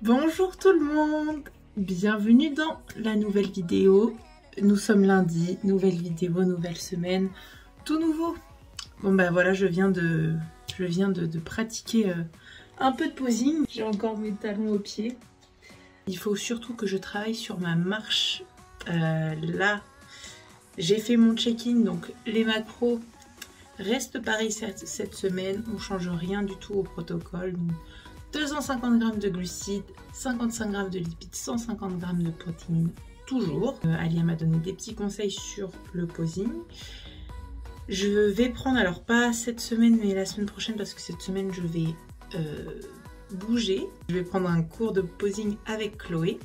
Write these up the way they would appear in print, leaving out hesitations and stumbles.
Bonjour tout le monde, bienvenue dans la nouvelle vidéo. Nous sommes lundi, nouvelle vidéo, nouvelle semaine, tout nouveau. Bon bah voilà, je viens de pratiquer un peu de posing. J'ai encore mes talons aux pieds. Il faut surtout que je travaille sur ma marche. Là, j'ai fait mon check-in, donc les macros restent pareils cette semaine. On ne change rien du tout au protocole. Donc, 250 g de glucides, 55 g de lipides, 150 g de protéines, toujours. Alia m'a donné des petits conseils sur le posing. Je vais prendre, alors pas cette semaine, mais la semaine prochaine, parce que cette semaine, je vais bouger. Je vais prendre un cours de posing avec Chloé.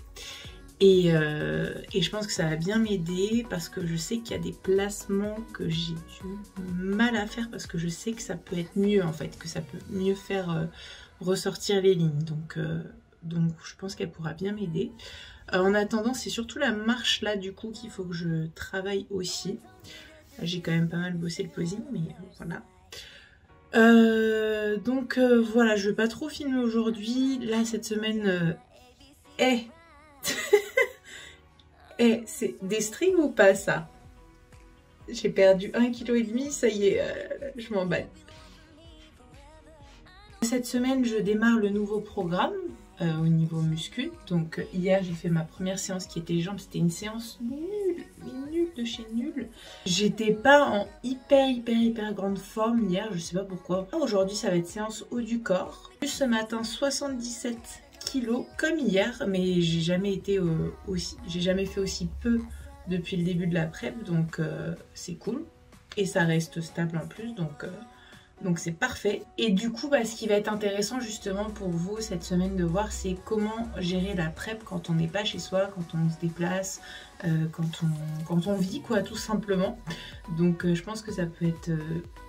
Et je pense que ça va bien m'aider parce que je sais qu'il y a des placements que j'ai du mal à faire parce que je sais que ça peut être mieux en fait, que ça peut mieux faire ressortir les lignes. Donc je pense qu'elle pourra bien m'aider. En attendant, c'est surtout la marche là du coup qu'il faut que je travaille aussi. J'ai quand même pas mal bossé le posing, mais voilà. Voilà, je vais pas trop filmer aujourd'hui. Là, cette semaine c'est des strings ou pas ça? J'ai perdu 1,5 kg, ça y est, je m'emballe. Cette semaine, je démarre le nouveau programme au niveau muscu. Donc hier, j'ai fait ma première séance qui était jambes. C'était une séance nulle, mais nulle de chez nulle. J'étais pas en hyper grande forme hier, je sais pas pourquoi. Aujourd'hui, ça va être séance haut du corps. Plus ce matin, 77 kg comme hier, mais j'ai jamais fait aussi peu depuis le début de la prep, donc c'est cool. Et ça reste stable en plus, donc c'est parfait. Et du coup, ce qui va être intéressant justement pour vous cette semaine de voir, c'est comment gérer la prep quand on n'est pas chez soi, quand on se déplace, quand on vit quoi, tout simplement. Donc je pense que ça peut être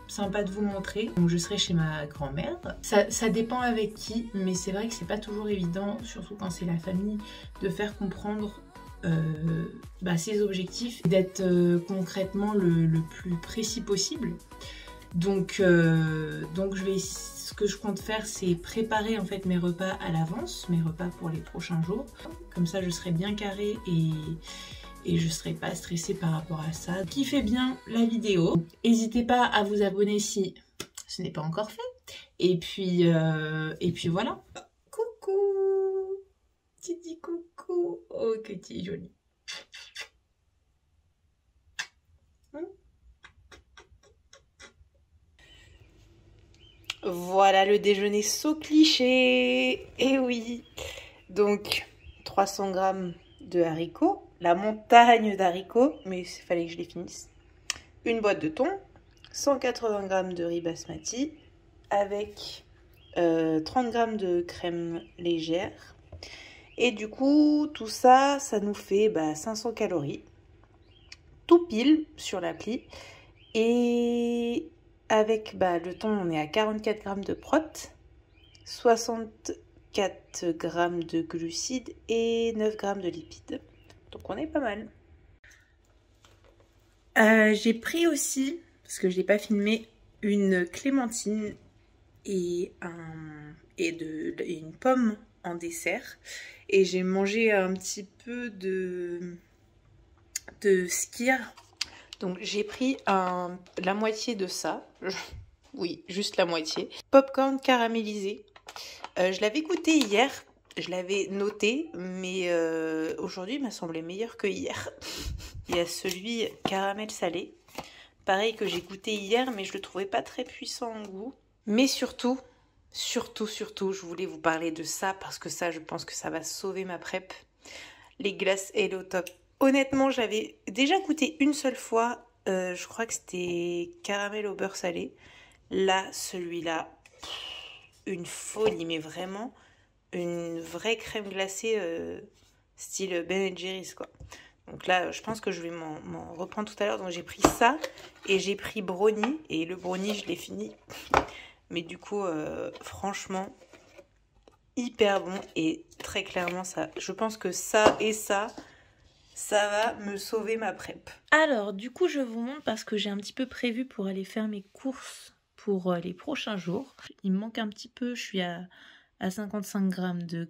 sympa de vous montrer. Donc je serai chez ma grand-mère. Ça dépend avec qui, mais c'est vrai que c'est pas toujours évident, surtout quand c'est la famille, de faire comprendre ses objectifs, d'être concrètement le plus précis possible. Donc ce que je compte faire, c'est préparer en fait mes repas à l'avance, mes repas pour les prochains jours. Comme ça, je serai bien carrée et je ne serai pas stressée par rapport à ça. Kiffez bien la vidéo. N'hésitez pas à vous abonner si ce n'est pas encore fait. Et puis voilà. Coucou, tu dis coucou. Oh, que tu es jolie. Voilà le déjeuner so cliché. Et oui. Donc 300 g de haricots, la montagne d'haricots, mais il fallait que je les finisse. Une boîte de thon, 180 g de riz basmati avec 30 g de crème légère. Et du coup, tout ça, ça nous fait 500 calories. Tout pile sur l'appli. Et avec le thon, on est à 44 g de prot, 64 g de glucides et 9 g de lipides. Donc on est pas mal. J'ai pris aussi, parce que je n'ai pas filmé, une clémentine et une pomme en dessert. Et j'ai mangé un petit peu de skyr. Donc j'ai pris la moitié de ça. Oui, juste la moitié. Popcorn caramélisé. Je l'avais goûté hier. Je l'avais noté, mais aujourd'hui, il m'a semblé meilleur que hier. Il y a celui caramel salé. Pareil que j'ai goûté hier, mais je le trouvais pas très puissant en goût. Mais surtout, je voulais vous parler de ça, parce que ça, je pense que ça va sauver ma prep. Les glaces Hello Top. Honnêtement, j'avais déjà goûté une seule fois. Je crois que c'était caramel au beurre salé. Là, celui-là, une folie, mais vraiment une vraie crème glacée style Ben & Jerry's quoi. Donc là, je pense que je vais m'en reprendre tout à l'heure. Donc j'ai pris ça et j'ai pris brownie. Et le brownie, je l'ai fini. Mais du coup, franchement, hyper bon. Et très clairement, ça, je pense que ça et ça va me sauver ma prep. Alors, du coup, je vous montre parce que j'ai un petit peu prévu pour aller faire mes courses pour les prochains jours. Il me manque un petit peu, je suis à à 55 grammes de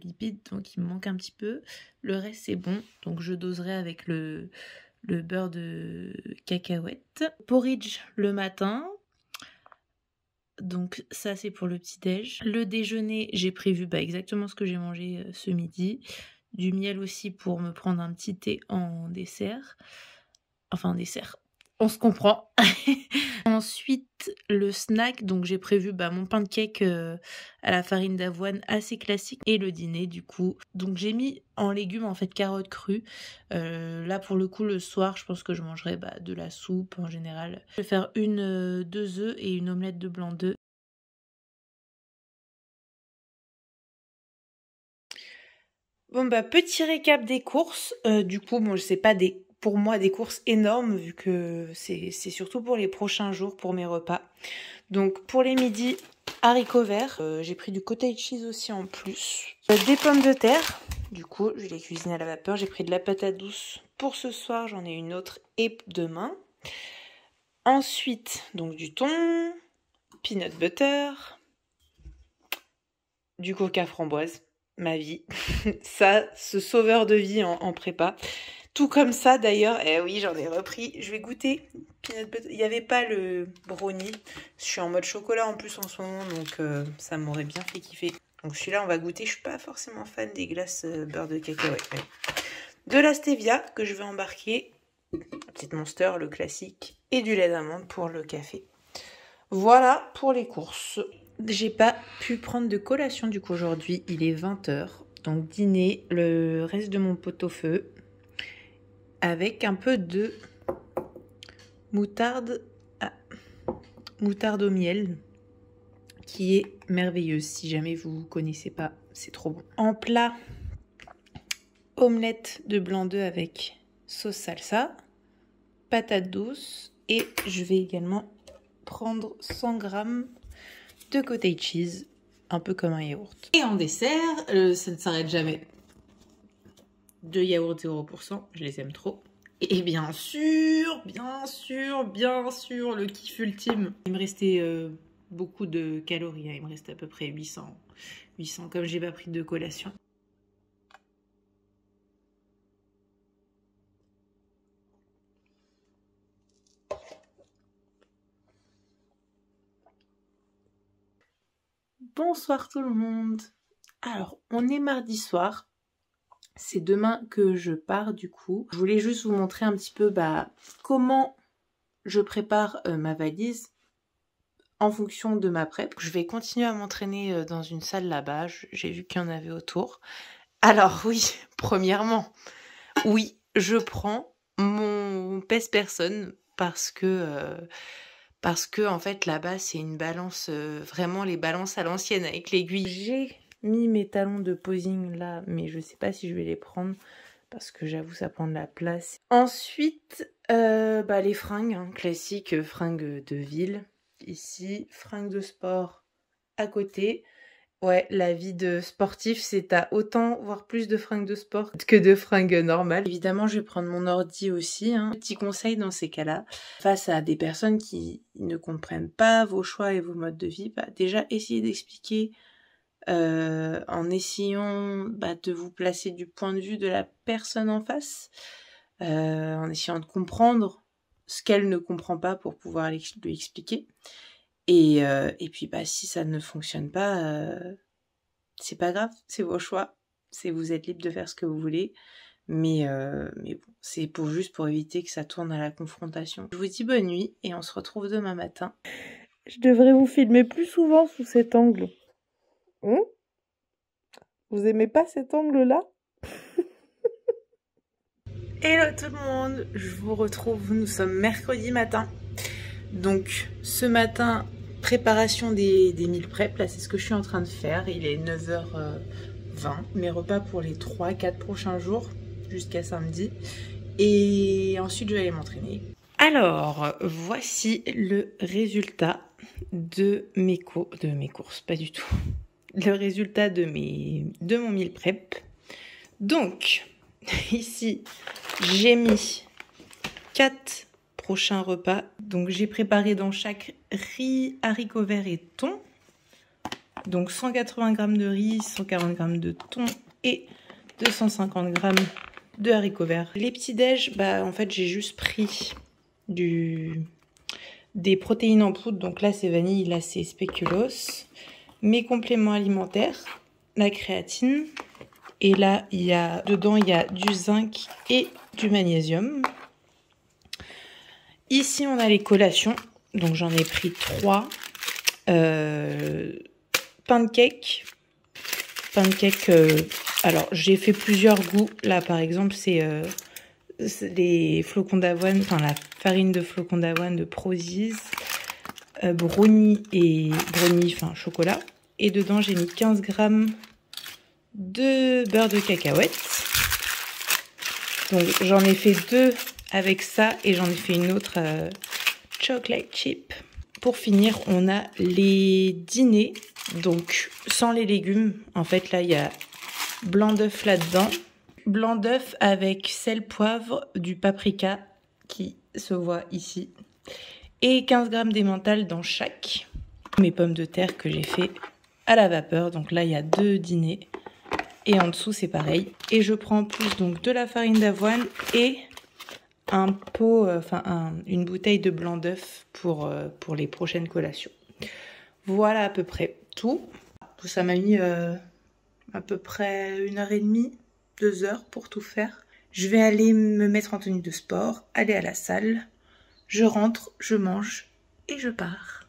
lipides, donc il me manque un petit peu. Le reste c'est bon, donc je doserai avec le beurre de cacahuète. Porridge le matin. Donc ça c'est pour le petit-déj. Le déjeuner, j'ai prévu exactement ce que j'ai mangé ce midi. Du miel aussi pour me prendre un petit thé en dessert. Enfin en dessert, on se comprend. Ensuite le snack, donc j'ai prévu mon pain de cake à la farine d'avoine assez classique. Et le dîner du coup, donc j'ai mis en légumes en fait carottes crues. Là pour le coup le soir je pense que je mangerai de la soupe en général. Je vais faire 2 œufs et une omelette de blanc d'œuf. Bon petit récap des courses. Du coup bon c'est pas pour moi des courses énormes vu que c'est surtout pour les prochains jours pour mes repas. Donc pour les midis, haricots verts. J'ai pris du cottage cheese aussi en plus. Des pommes de terre. Du coup je les cuisine à la vapeur. J'ai pris de la patate douce pour ce soir. J'en ai une autre et demain. Ensuite donc du thon, peanut butter, du coca framboise. Ma vie. Ça, ce sauveur de vie en prépa. Tout comme ça d'ailleurs. Eh oui, j'en ai repris. Je vais goûter. Il n'y avait pas le brownie. Je suis en mode chocolat en plus en ce moment, donc ça m'aurait bien fait kiffer. Donc celui-là, on va goûter. Je suis pas forcément fan des glaces beurre de cacahuète. Ouais. De la stevia que je vais embarquer. La petite Monster, le classique. Et du lait d'amande pour le café. Voilà pour les courses. J'ai pas pu prendre de collation du coup aujourd'hui, il est 20h. Donc dîner, le reste de mon pot-au-feu avec un peu de moutarde au miel qui est merveilleuse. Si jamais vous connaissez pas, c'est trop bon. En plat, omelette de blanc d'œuf avec sauce salsa, patate douce et je vais également prendre 100 grammes de cottage cheese, un peu comme un yaourt. Et en dessert, ça ne s'arrête jamais. 2 yaourts 0%, je les aime trop. Et bien sûr, le kiff ultime. Il me restait beaucoup de calories, il me reste à peu près 800 comme j'ai pas pris de collation. Bonsoir tout le monde. Alors, on est mardi soir. C'est demain que je pars du coup. Je voulais juste vous montrer un petit peu comment je prépare ma valise en fonction de ma prep. Je vais continuer à m'entraîner dans une salle là-bas. J'ai vu qu'il y en avait autour. Alors oui, premièrement, oui, je prends mon pèse-personne parce que en fait là-bas c'est une balance, vraiment les balances à l'ancienne avec l'aiguille. J'ai mis mes talons de posing là, mais je sais pas si je vais les prendre parce que j'avoue ça prend de la place. Ensuite, les fringues, classiques, fringues de ville. Ici, fringues de sport à côté. Ouais, la vie de sportif, c'est à autant, voire plus de fringues de sport que de fringues normales. Évidemment, je vais prendre mon ordi aussi. Petit conseil dans ces cas-là, face à des personnes qui ne comprennent pas vos choix et vos modes de vie, déjà essayez d'expliquer en essayant de vous placer du point de vue de la personne en face, en essayant de comprendre ce qu'elle ne comprend pas pour pouvoir lui expliquer. Et puis si ça ne fonctionne pas, c'est pas grave, c'est vos choix, vous êtes libre de faire ce que vous voulez, mais bon, c'est juste pour éviter que ça tourne à la confrontation. Je vous dis bonne nuit et on se retrouve demain matin. Je devrais vous filmer plus souvent sous cet angle. Vous aimez pas cet angle-là? Hello tout le monde, je vous retrouve, nous sommes mercredi matin. Donc ce matin, préparation des meal prep, là c'est ce que je suis en train de faire. Il est 9h20, mes repas pour les 3-4 prochains jours, jusqu'à samedi. Et ensuite je vais aller m'entraîner. Alors, voici le résultat de mes courses, pas du tout. Le résultat de mon meal prep. Donc, ici, j'ai mis 4 prochains repas. Donc, j'ai préparé dans chaque riz, haricots verts et thon. Donc 180 g de riz, 140 g de thon et 250 g de haricots verts. Les petits déj, en fait j'ai juste pris des protéines en poudre. Donc là c'est vanille, là c'est spéculoos. Mes compléments alimentaires, la créatine. Et là dedans il y a du zinc et du magnésium. Ici on a les collations. Donc j'en ai pris 3. Pancake. Alors j'ai fait plusieurs goûts. Là par exemple c'est les flocons d'avoine, enfin la farine de flocons d'avoine de Prozis, brownie, enfin chocolat. Et dedans j'ai mis 15 g de beurre de cacahuète. Donc j'en ai fait 2 avec ça et j'en ai fait une autre chocolate chip. Pour finir, on a les dîners, donc sans les légumes. En fait, là, il y a blanc d'œuf là-dedans. Blanc d'œuf avec sel, poivre, du paprika qui se voit ici. Et 15 g d'emmental dans chaque. Mes pommes de terre que j'ai fait à la vapeur. Donc là, il y a 2 dîners. Et en dessous, c'est pareil. Et je prends en plus donc de la farine d'avoine et un pot, une bouteille de blanc d'œuf pour les prochaines collations. Voilà à peu près tout. Tout ça m'a mis à peu près 1h30, 2 h pour tout faire. Je vais aller me mettre en tenue de sport, aller à la salle. Je rentre, je mange et je pars.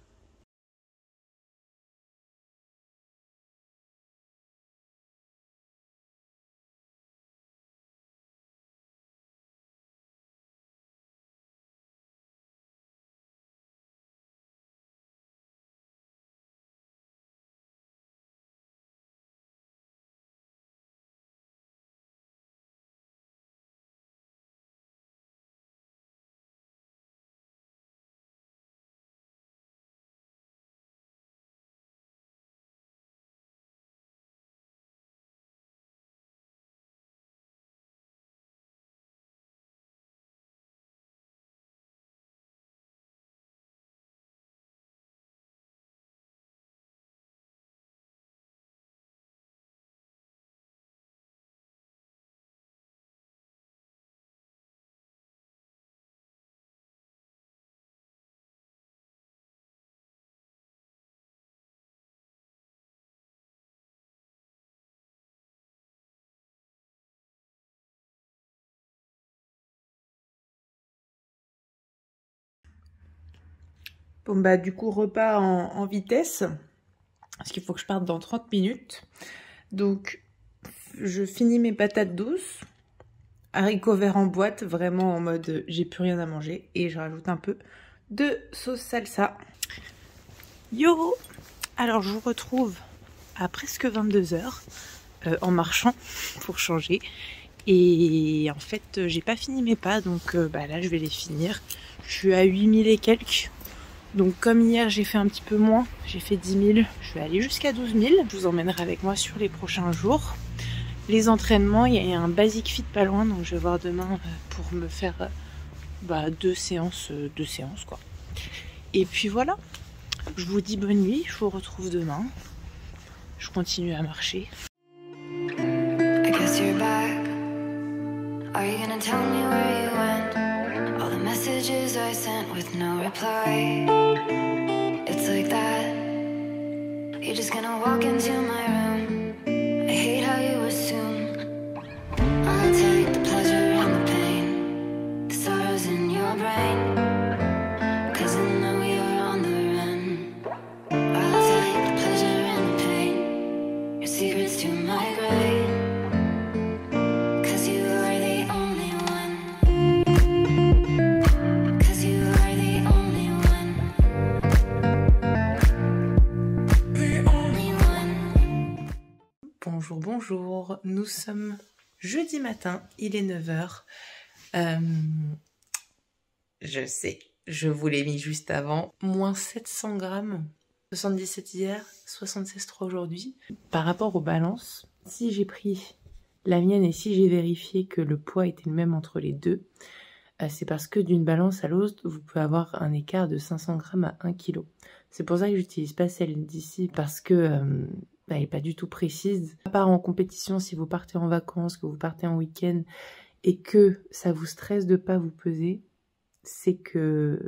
Bon du coup repas en vitesse, parce qu'il faut que je parte dans 30 minutes. Donc je finis mes patates douces, haricots verts en boîte, vraiment en mode j'ai plus rien à manger. Et je rajoute un peu de sauce salsa. Yo! Alors je vous retrouve à presque 22 h en marchant pour changer. Et en fait j'ai pas fini mes pas, donc là je vais les finir. Je suis à 8000 et quelques. Donc comme hier j'ai fait un petit peu moins, j'ai fait 10 000, je vais aller jusqu'à 12 000. Je vous emmènerai avec moi sur les prochains jours. Les entraînements, il y a un Basic Fit pas loin, donc je vais voir demain pour me faire 2 séances quoi. Et puis voilà, je vous dis bonne nuit, je vous retrouve demain. Je continue à marcher. Messages I sent with no reply. It's like that. You're just gonna walk into my room. I hate how you assume I'll take the pleasure and the pain, the sorrows in your brain, 'cause I know you're on the run. I'll take the pleasure and the pain, your secrets to my grave. Bonjour, nous sommes jeudi matin, il est 9 h. Je sais, je vous l'ai mis juste avant. Moins 700 grammes, 77 hier, 76,3 aujourd'hui. Par rapport aux balances, si j'ai pris la mienne et si j'ai vérifié que le poids était le même entre les deux, c'est parce que d'une balance à l'autre, vous pouvez avoir un écart de 500 grammes à 1 kg. C'est pour ça que j'utilise pas celle d'ici, parce que elle n'est pas du tout précise. À part en compétition, si vous partez en vacances, que vous partez en week-end, et que ça vous stresse de pas vous peser, c'est que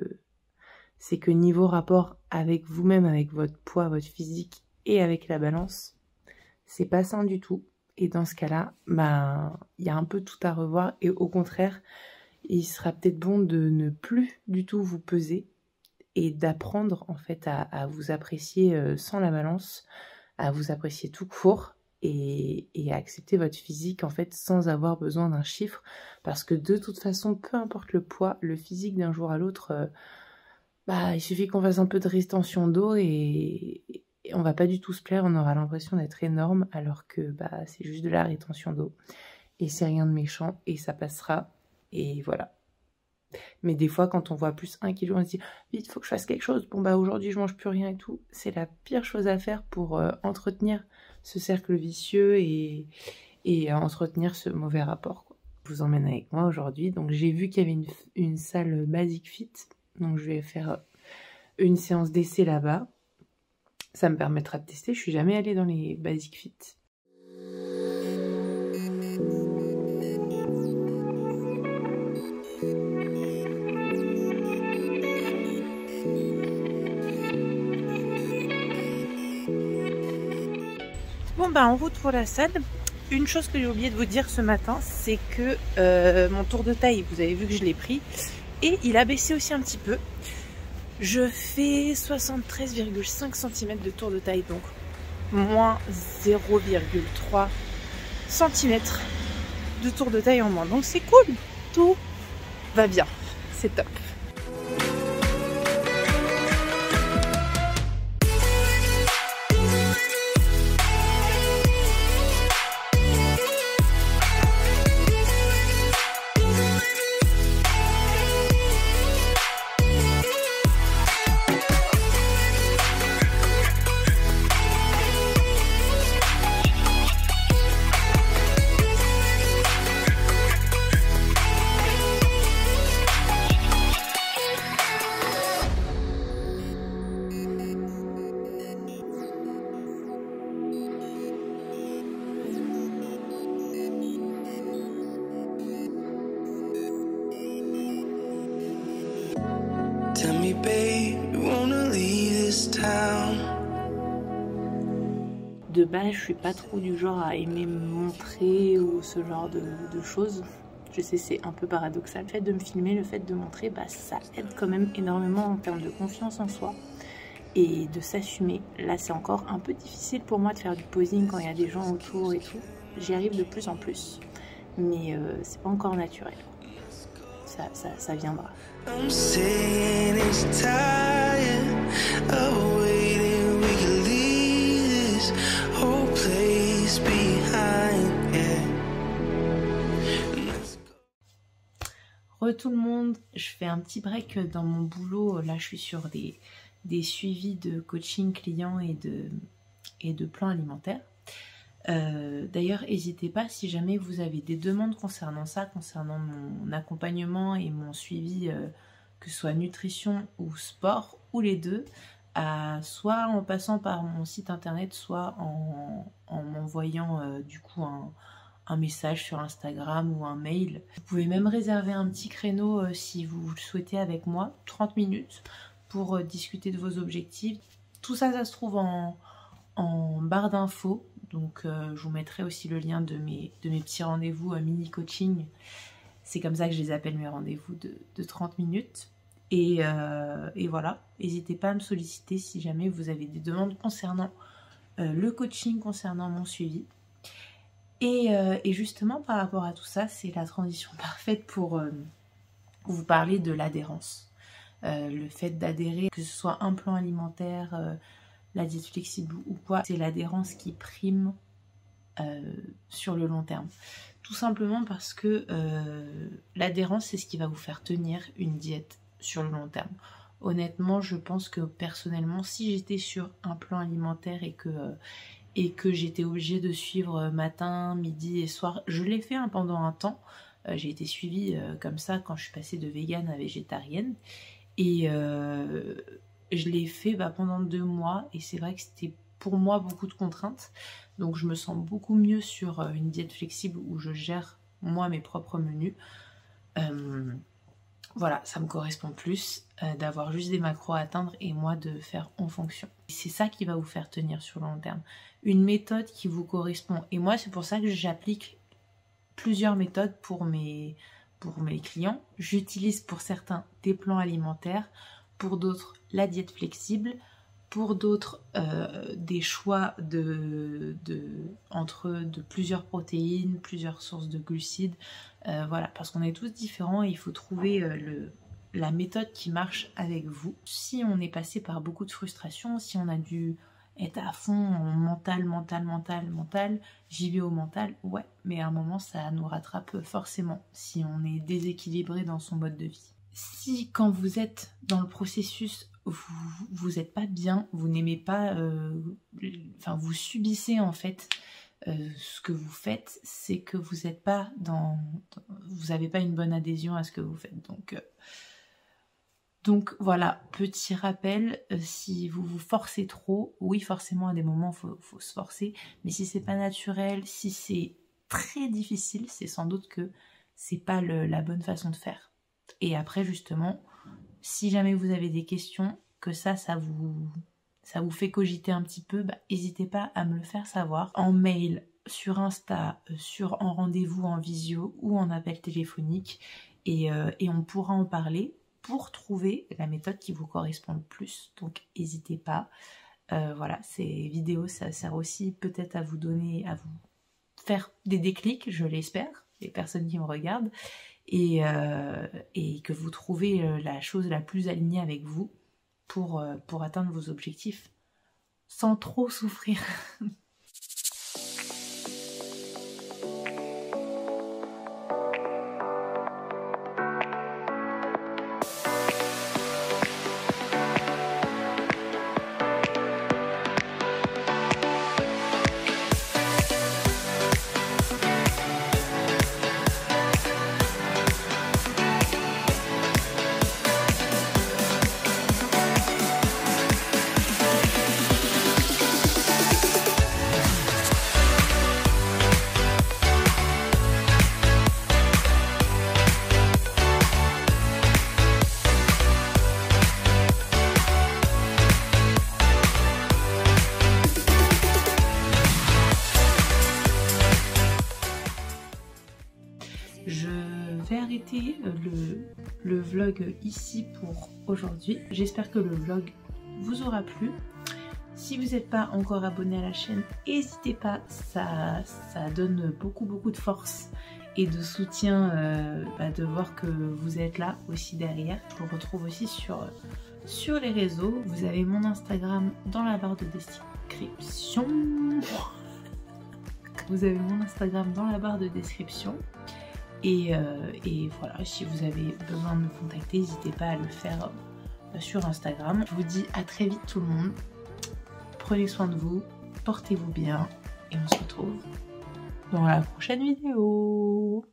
niveau rapport avec vous-même, avec votre poids, votre physique et avec la balance, c'est pas sain du tout. Et dans ce cas-là, il y a un peu tout à revoir. Et au contraire, il sera peut-être bon de ne plus du tout vous peser et d'apprendre en fait à vous apprécier sans la balance, à vous apprécier tout court et à accepter votre physique en fait sans avoir besoin d'un chiffre. Parce que de toute façon, peu importe le poids, le physique d'un jour à l'autre, il suffit qu'on fasse un peu de rétention d'eau et on va pas du tout se plaire, on aura l'impression d'être énorme alors que c'est juste de la rétention d'eau et c'est rien de méchant et ça passera et voilà. Mais des fois quand on voit plus 1 kg, on se dit vite faut que je fasse quelque chose, bon aujourd'hui je mange plus rien et tout, c'est la pire chose à faire pour entretenir ce cercle vicieux et entretenir ce mauvais rapport, quoi. Je vous emmène avec moi aujourd'hui, donc j'ai vu qu'il y avait une salle Basic Fit, donc je vais faire une séance d'essai là-bas. Ça me permettra de tester, je suis jamais allée dans les Basic Fit. Bon en route pour la salle. Une chose que j'ai oublié de vous dire ce matin, c'est que mon tour de taille, vous avez vu que je l'ai pris, et il a baissé aussi un petit peu. Je fais 73,5 cm de tour de taille, donc moins 0,3 cm de tour de taille en moins. Donc c'est cool, tout va bien, c'est top. De base, je suis pas trop du genre à aimer me montrer ou ce genre de choses. Je sais, c'est un peu paradoxal. Le fait de me filmer, le fait de montrer, ça aide quand même énormément en termes de confiance en soi et de s'assumer. Là, c'est encore un peu difficile pour moi de faire du posing quand il y a des gens autour et tout. J'y arrive de plus en plus, mais c'est pas encore naturel. Ça viendra. Tout le monde, je fais un petit break dans mon boulot. Là, je suis sur des suivis de coaching client et de plans alimentaires. D'ailleurs, n'hésitez pas si jamais vous avez des demandes concernant ça, concernant mon accompagnement et mon suivi, que ce soit nutrition ou sport, ou les deux, soit en passant par mon site internet, soit en m'envoyant du coup un message sur Instagram ou un mail. Vous pouvez même réserver un petit créneau si vous le souhaitez avec moi, 30 minutes, pour discuter de vos objectifs. Tout ça, ça se trouve en barre d'infos. Donc je vous mettrai aussi le lien de mes petits rendez-vous mini coaching. C'est comme ça que je les appelle, mes rendez-vous de 30 minutes. Et voilà, n'hésitez pas à me solliciter si jamais vous avez des demandes concernant le coaching, concernant mon suivi. Et justement, par rapport à tout ça, c'est la transition parfaite pour vous parler de l'adhérence. Le fait d'adhérer, que ce soit un plan alimentaire, la diète flexible ou quoi, c'est l'adhérence qui prime sur le long terme. Tout simplement parce que l'adhérence, c'est ce qui va vous faire tenir une diète sur le long terme. Honnêtement, je pense que personnellement, si j'étais sur un plan alimentaire et que j'étais obligée de suivre matin, midi et soir, je l'ai fait pendant un temps, J'ai été suivie comme ça quand je suis passée de végane à végétarienne. Et je l'ai fait pendant 2 mois et c'est vrai que c'était pour moi beaucoup de contraintes. Donc je me sens beaucoup mieux sur une diète flexible où je gère moi mes propres menus. Voilà, ça me correspond plus d'avoir juste des macros à atteindre et moi de faire en fonction. C'est ça qui va vous faire tenir sur le long terme. Une méthode qui vous correspond. Et moi, c'est pour ça que j'applique plusieurs méthodes pour mes clients. J'utilise pour certains des plans alimentaires, pour d'autres la diète flexible, pour d'autres des choix entre plusieurs protéines, plusieurs sources de glucides. Voilà, parce qu'on est tous différents et il faut trouver la méthode qui marche avec vous. Si on est passé par beaucoup de frustration, si on a dû être à fond en mental, j'y vais au mental, ouais, mais à un moment ça nous rattrape forcément si on est déséquilibré dans son mode de vie. Si quand vous êtes dans le processus, vous n'êtes pas bien, vous n'aimez pas, vous subissez en fait ce que vous faites, c'est que vous n'êtes pas vous n'avez pas une bonne adhésion à ce que vous faites. Donc voilà, petit rappel, si vous vous forcez trop, oui forcément à des moments faut se forcer, mais si c'est pas naturel, si c'est très difficile, c'est sans doute que c'est pas la bonne façon de faire. Et après justement, si jamais vous avez des questions, que ça vous fait cogiter un petit peu, n'hésitez pas à me le faire savoir en mail, sur Insta, en rendez-vous en visio ou en appel téléphonique et on pourra en parler pour trouver la méthode qui vous correspond le plus. Donc n'hésitez pas. Voilà, ces vidéos, ça sert aussi peut-être à vous faire des déclics, je l'espère, les personnes qui me regardent, et que vous trouvez la chose la plus alignée avec vous pour atteindre vos objectifs sans trop souffrir. Je vais arrêter le vlog ici pour aujourd'hui. J'espère que le vlog vous aura plu. Si vous n'êtes pas encore abonné à la chaîne, n'hésitez pas, ça donne beaucoup de force et de soutien de voir que vous êtes là aussi derrière. Je vous retrouve aussi sur les réseaux. Vous avez mon Instagram dans la barre de description. Vous avez mon Instagram dans la barre de description. Et voilà, si vous avez besoin de me contacter, n'hésitez pas à le faire sur Instagram. Je vous dis à très vite tout le monde. Prenez soin de vous, portez-vous bien et on se retrouve dans la prochaine vidéo.